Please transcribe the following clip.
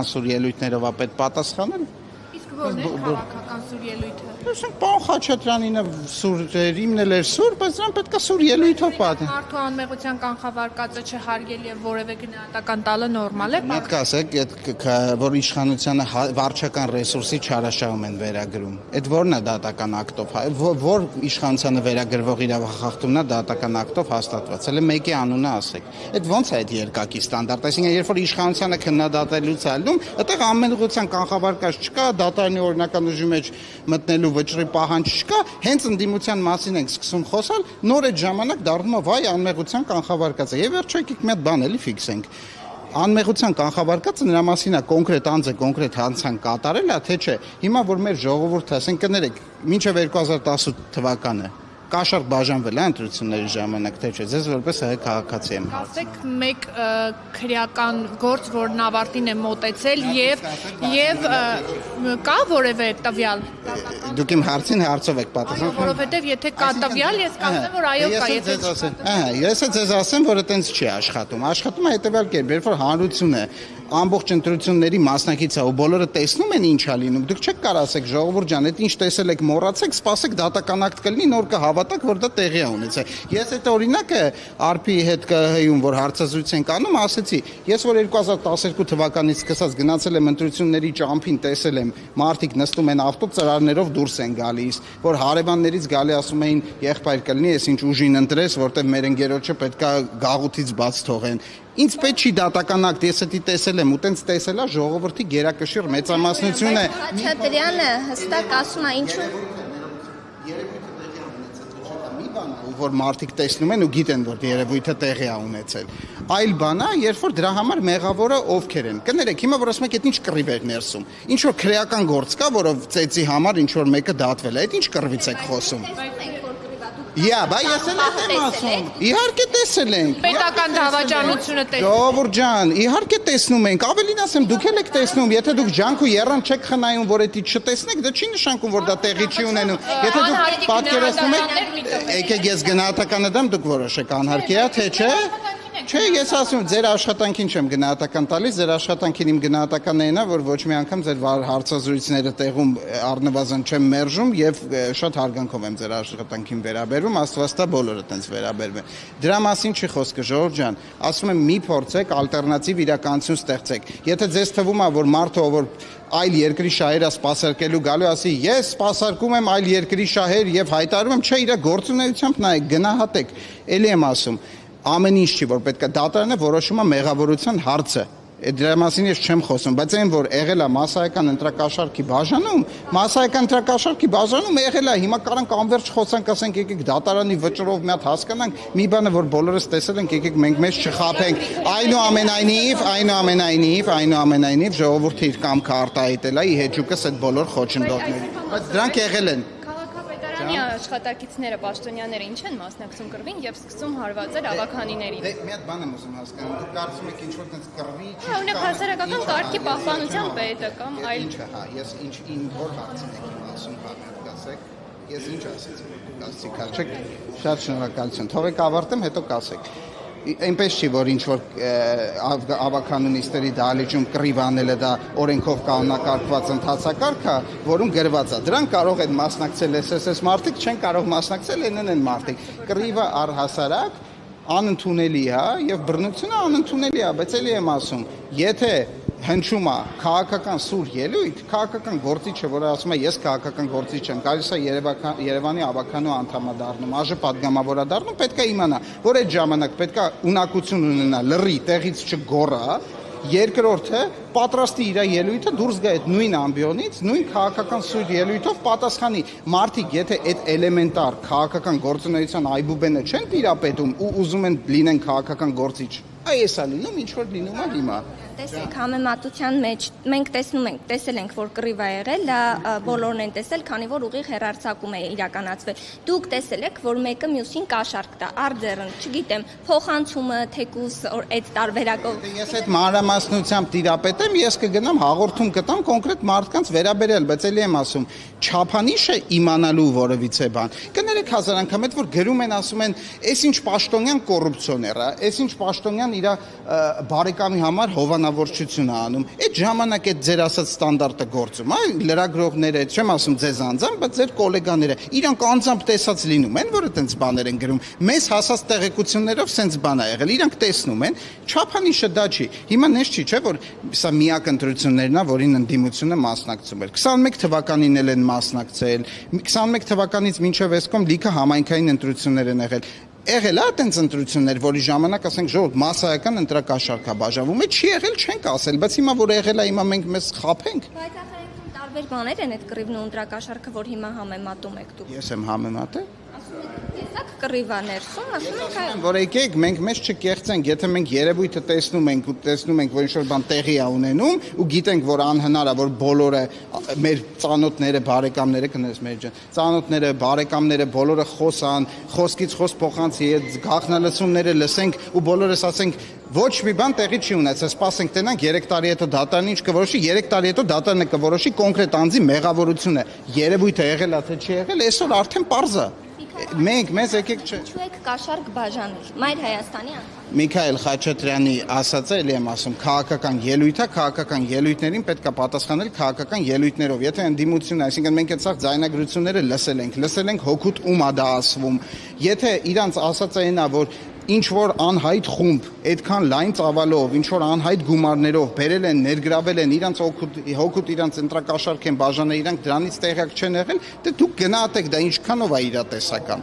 քաղաքական սուր ելույթներով է պետք պատասխանել։ Իսկ ո՞րն է քաղաքական սուր ելույթը։ Ասենք պարոն Խաչատրյանինը սուր իմն էլ էր սուր, բայց նրան պետք է սուր ելույթով պատասխանել։ Մարդու անմեղության կանխավարկածը չհարգել եւ որևէ գնահատական տալը նորմալ է։ Պետք է ասեք, որ իշխանությանը վարչական ռեսուրսի չարաշահում են վերագրում։ Այդ ո՞րն է դատական ակտով, որ իշխանությանը վերագրվող իրավախախտումն է դատական ակտով հաստատված։ Հələ մեկի անունը ասեք։ Այդ ո՞նց է այդ երկակի ստանդարտ։ Այսինքն, երբ որ իշխանությանը քննադատելուց ալնում, այդտեղ անմեղության կանխավարկած չկա, դատարանի օրինական ուժի մեջ մտնելու վճռի պահանջ չկա, հենց ընդդիմության մասին ենք սկսում խոսալ, նոր այդ ժամանակ դառնում է վայ անմեղության կանխավարկածը։ Եվ վերջը եկեք մի հատ բան էլի ֆիքսենք։ Անմեղության կանխավարկածը նրա մասին է կոնկրետ անձը կոնկրետ հանցանք կատարել է, թե չէ։ Հիմա որ մեր ժողովուրդը, ասենք կներեք, մինչև 2018 թվականը կաշառք բաժանվել է ընտրությունների ժամանակ, թե չէ, ձեզ որպես հայ քաղաքացի եմ հարցնում։ Ասեք մեկ քրեական գործ, որն ավարտին է մոտեցել եւ կա որևէ տվյալ։ Դուք իմ հարցին հարցով եք պատասխանում։ Որովհետեւ եթե կա տվյալ, ես կասեմ, որ այո կա, եթե ես ձեզ ասեմ, որ այտենց չի աշխատում։ Աշխատում է հետեւյալ կերպ, երբ որ հանրությունը ամբողջ ընտրությունների մասնակից է ու բոլորը տեսնում են ինչ է լինում, դուք չեք կարող ասեք ժողովուրդ ջան, այդ ինչ տեսել եք մոռացեք, սպասեք դատական ակտ կլինի, նոր կհավատաք, որ դա տեղի է ունեցել։ Ես այդ օրինակը ԱՐՊ-ի հետ ԿՀ-ում, որ հարցազրույց ենք անում, ասեցի, ես որ 2012 թվականից սկսած գնացել եմ ընտրությունների ճամփին, տեսել եմ, մարդիկ նստում են ավտո ծրարներով դուրս են գալիս, որ հարևաններից գալի ասում էին, եղբայր կլինի, ես ինչ ուժին ընտրես, որտեղ մեր ընկերոջը պետքա գաղութից բաց թողեն։ Ինձ պետք չի դատական ակտ, ես դա տեսել եմ ու տենց տեսել է ժողովրդի գերակշիռ մեծամասնությունը։ Խաչատրյանը հստակ ասում է ինչու որ մարդիկ տեսնում են ու գիտեն, որ երևույթը տեղի է ունեցել։ Այլ բան է, երբ որ դրա համար մեղավորը ովքեր են։ Կներեք, հիմա որ ասում եք, այդ ինչ կռիվ էր ներսում։ Ինչ որ քրեական գործ կա, որով ծեծի համար ինչ որ մեկը դատվել է, այդ ինչ կռվից եք խոսում։ Բա ես էլ եմ ասում։ Իհարկե տեսել ենք։ պետական դավաճանությունը տեսնում։ Ժողովուրդ ջան, իհարկե տեսնում ենք։ Ավելին ասեմ, դուք էլ եք տեսնում, եթե դուք ջանք ու երան չեք խնայում, որ դա չտեսնեք, դա չի նշանակում, որ դա տեղի չի ունենում։ Եթե դուք պատկերացնում եք, եկեք ես գնահատականը դամ, դուք որոշեք անհարկի է, թե չէ։ Չէ, ես ասում, ձեր աշխատանքին չեմ գնահատական տալիս, ձեր աշխատանքին իմ գնահատականն այն է, որ ոչ մի անգամ ձեր հարցազրույցները տեղում առնվազն չեմ մերժում եւ շատ հարգանքով եմ ձեր աշխատանքին վերաբերվում, աստվածտա բոլորը տենց վերաբերվում են։ Դրա մասին չի խոսքը, ժողովուրդ ջան, ասում եմ մի փորձեք ալտերնատիվ իրականություն ստեղծեք։ Եթե ձեզ թվում է, որ մարդը որ այլ երկրի շահերը սպասարկելու գալու ասի, ես սպասարկում եմ այլ երկրի շահեր եւ հայտարարում եմ, չէ, իր գործունեությամբ նայեք, գնահատեք։ Էլի եմ ասում ամեն ինչ չի, որ պետք է դատարանը որոշում է մեղավորության հարցը։ Դրա մասին ես չեմ խոսում, բայց այն որ եղել է մասսայական ընտրակաշառքի բաժանում, մասսայական ընտրակաշառքի բաժանում եղել է, հիմա կարանք անverջ խոսանք, ասենք եկեք դատարանի վճռով մի հատ հասկանանք, մի բանը որ բոլորս տեսել ենք, եկեք մենք մեզ չխաբենք։ Այնուամենայնիվ ժողովուրդը իր կամքը արտահայտել է ի հեճուկս այդ բոլոր խոչընդոտների, բայց դրանք եղել են։ Աշխատակիցները, պաշտոնյաները ինչ են մասնակցում կռվին եւ սկսում հարվածել ավականիներին։ Մի հատ բան եմ ուզում հասկանալ, դուք կարծում եք ինչ որ տենց կռվի չի։ Օրինակ հասարակական կարգի պահպանության պետը կամ այլ։ Ինչը, ես ինչ որ հարցին եք ասում, կասեք։ Ես ինչ ասեցի, դուք ասեցիք, հաշեք, շատ շնորհակալություն։ Թողեք ավարտեմ, հետո կասեք։ Այնպես չի, որ ինչ որ ավականունիստերի դահլիճում կռիվ անելը դա օրենքով կանոնակարգված ընթացակարգ է, որում գրված է։ Դրան կարող են մասնակցել SSS մարդիկ, չեն կարող մասնակցել NN մարդիկ։ Կռիվը առհասարակ անընդունելի է եւ բռնությունը անընդունելի է, բայց ելի եմ ասում, եթե հնչում է քաղաքական սուր ելույթ, քաղաքական գործիչը, որը ասում է ես քաղաքական գործիչ եմ, գալիս է Երևանի ավականու անդամը դառնում, ԱԺ պատգամավորը դառնում, պետք է իմանա, որ այդ ժամանակ պետք է ունակություն ունենա, լռի, տեղից չգոռա, երկրորդը պատրաստի իր ելույթը դուրս գա այդ նույն ամբիոնից, նույն քաղաքական սուր ելույթով պատասխանի։ Մարդիկ, եթե այդ էլեմենտար քաղաքական գործունեության այբուբենը չեն տիրապետում ու ուզում են լինեն քաղաքական գործիչ, այս է լինում, ինչ որ լինում է հիմա։ Տեսեք, համեմատության մեջ մենք տեսել ենք, որ կռիվ է եղել, դա բոլորն են տեսել, քանի որ ուղիղ հեռարձակում է իրականացվել։ Դուք տեսել եք, որ մեկը մյուսին կաշառք տա, արձերն, չգիտեմ, փոխանցումը, թեկուս այդ տարբերակով։ Ես այդ մանրամասնությամբ տիրապետեմ, ես կգնամ հաղորդում կտամ կոնկրետ մարդկանց վերաբերել, բայց ելի եմ ասում, չափանիշը իմանալու որևիցե բան։ Կներեք հազար անգամ այդ որ գրում են, ասում են, «Էս ինչ պաշտոնյան կոռուպցիոներ է, էս ինչ պաշտոնյան Սարգսյանն իր բարեկամի համար հովանավորչություն է անում։ Այդ ժամանակ այդ ձեր ասած ստանդարտը գործում, լրագրողները, չեմ ասում ձեզ անձամբ, բայց ձեր գոլեգաները, իրանք անձամբ տեսած լինում են, որ այդպես բաներ են գրում։ Մեզ հասած տեղեկություններով սենց բան է եղել, իրանք տեսնում են, չափանիշը դա չի։ Հիմա նես չի, չէ՞ որ սա միակ ընտրություններն է, որին ընդդիմությունը մասնակցում էր։ 21 թվականին էլ են մասնակցել, 21 թվականից մինչև այսքան լիքը համայնքային ընտրություններ են եղել։ Եղել է այդպես ընտրություններ, որի ժամանակ ասենք ժողովուրդ մասսայական ընտրակաշառք է բաժանվում, չի եղել չենք ասել, բայց հիմա որ եղել է, հիմա մենք մեզ խաբենք։ Բայց ախր տարբեր բաներ են այդ կռիվն ու ընտրակաշառքը, որ հիմա համեմատում եք դուք։ Ես եմ համեմատել։ Տեսակ կռիվա ներսում, ասում եք այ Որ եկեք մենք մեզ չկեղծենք, եթե մենք երևույթը տեսնում ենք ու տեսնում ենք, որ ինչ-որ բան տեղի է ունենում ու գիտենք, որ անհնար է, որ բոլորը մեր ծանոթները, բարեկամները կներես մեր ջան, ծանոթները, բարեկամները բոլորը խոսան, խոսքից խոս փոխանցի, այդ գաղտնալսումները լսենք ու բոլորս ասենք ոչ մի բան տեղի չի ունեցել, սպասենք տենանք 3 տարի հետո դատարանը ինչ կորոշի, 3 տարի հետո դատարանը կորոշի կոնկրետ անձի մեղավորությունը, երևույթը եղել է թե չի եղել, այսօր արդեն պարզ է։ Մենք մեզ եկեք չէ։ ինչու եք կաշառք բաժանել։ Մայր Հայաստանի անդամ։ Միքայել Խաչատրյանի ասածը էլի եմ ասում, քաղաքական ելույթ է, քաղաքական ելույթներին պետք է պատասխանել քաղաքական ելույթներով։ Եթե ընդդիմությունը, այսինքն մենք այդ սաղ ձայնագրությունները լսել ենք հոգուտ ում է դա ասվում։ Եթե իրանց ասածը այնա, որ ինչ որ անհայտ խումբ այդքան լայն ծավալով, ինչ որ անհայտ գումարներով բերել են, ներգրավել են, իրանց հոգուտ իրանց ընտրակաշառք են բաժանել, իրանք դրանից տեղյակ չեն եղել, դե դուք գնահատեք դա ինչքանով է իրատեսական։